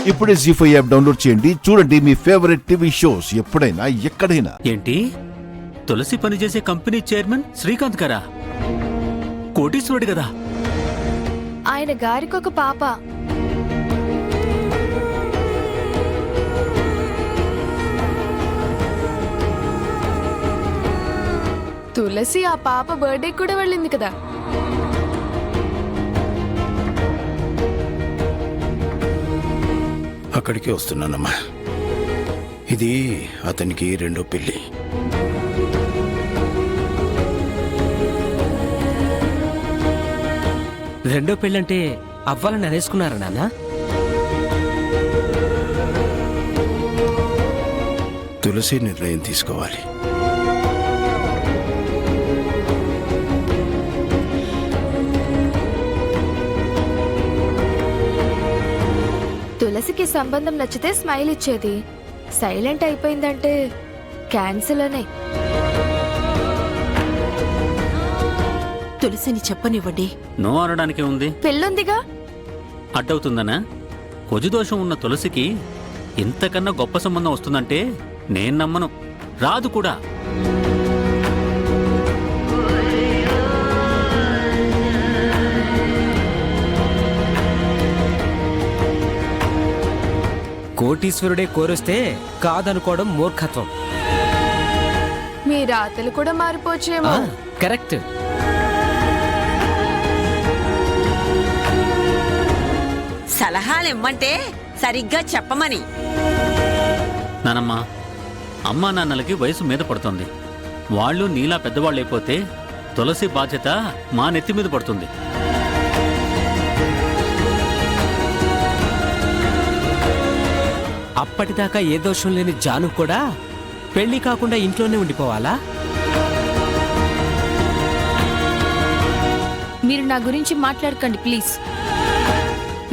ఇప్పుడే జీ5 app download చేయండి. చూడండి మీ ఫేవరెట్ టీవీ షోస్ ఎప్పుడైనా ఎక్కడైనా. ఏంటి, తులసి పనిచేసే కంపెనీ చైర్మన్ శ్రీకాంత్ గారా? కోటీశ్వరుడు కదా. ఆయన గారికి ఒక పాప. తులసి ఆ పాప బర్త్డే కూడా వెళ్ళింది కదా. అక్కడికే వస్తున్నానమ్మా. ఇది అతనికి రెండో పెళ్లి. రెండో పెళ్ళంటే అవ్వాలని అనేసుకున్నారా నాన్న? తులసి నిర్ణయం తీసుకోవాలి. తులసికి సంబంధం నచ్చితే స్మైల్ ఇచ్చేది. సైలెంట్ అయిపోయిందంటే క్యాన్సిల్ అనే. తులసిని చెప్పనివ్వండి. నో అనడానికే ఉంది. పెళ్ళుందిగా. అడ్డవుతుందనా? కొజిదోషం ఉన్న తులసికి ఇంతకన్నా గొప్ప సంబంధం వస్తుందంటే నేను నమ్మను. రాదు కూడా. కోటీశ్వరుడే కోరిస్తే కాదనుకోవడం మూర్ఖత్వం. మీ రాతలు కూడా మారిపోవచ్చేమో. కరెక్ట్. సలహాలు ఇమ్మంటే సరిగ్గా చెప్పమని. నానమ్మా, అమ్మా నాన్నలకి వయసు మీద పడుతుంది. వాళ్ళు నీలా పెద్దవాళ్ళైపోతే తులసి బాధ్యత మా నెత్తి మీద పడుతుంది. అప్పటిదాకా ఏ దోషం లేని జాను కూడా పెళ్లి కాకుండా ఇంట్లోనే ఉండిపోవాలా? మీరు నా గురించి మాట్లాడకండి ప్లీజ్.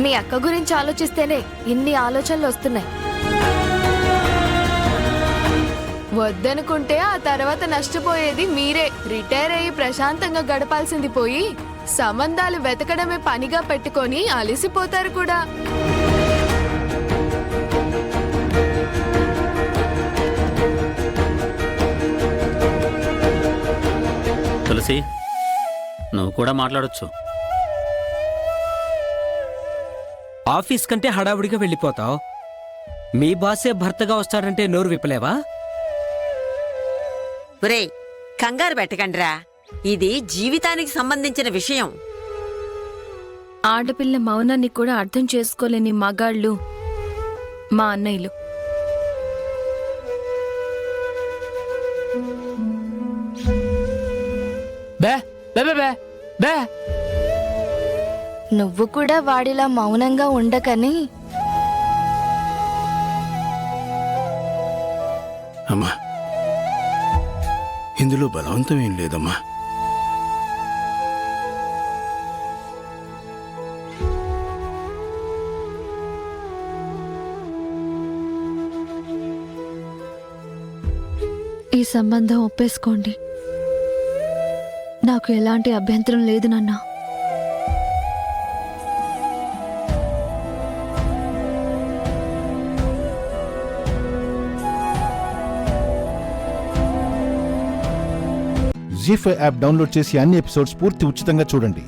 మీ అక్క గురించి ఆలోచిస్తేనే ఇన్ని ఆలోచనలు వస్తున్నాయి. వద్దనుకుంటే ఆ తర్వాత నష్టపోయేది మీరే. రిటైర్ అయ్యి ప్రశాంతంగా గడపాల్సింది పోయి సంబంధాలు వెతకడమే పనిగా పెట్టుకొని అలసిపోతారు కూడా. తులసి, నువ్వు కూడా మాట్లాడొచ్చు. ఆఫీస్ కంటే హడావుడిగా వెళ్ళిపోతావు. మీ బాసే భర్తగా వస్తాడంటే నోరు విప్పలేవా? ఒరేయ్, కంగారు పెట్టకండిరా. ఇది జీవితానికి సంబంధించిన విషయం. ఆడపిల్ల మౌనాన్ని కూడా అర్థం చేసుకోలేని మగాళ్ళు మా అన్నయ్యలు. నువ్వు కూడా వాడిలా మౌనంగా ఉండకని. అమ్మా, ఇందులో బలవంతం ఏం లేదమ్మా. ఈ సంబంధం ఒప్పేసుకోండి. నాకు ఎలాంటి అభ్యంతరం లేదు నాన్న. జీ5 యాప్ డౌన్లోడ్ చేసి అన్ని ఎపిసోడ్స్ పూర్తి ఉచితంగా చూడండి.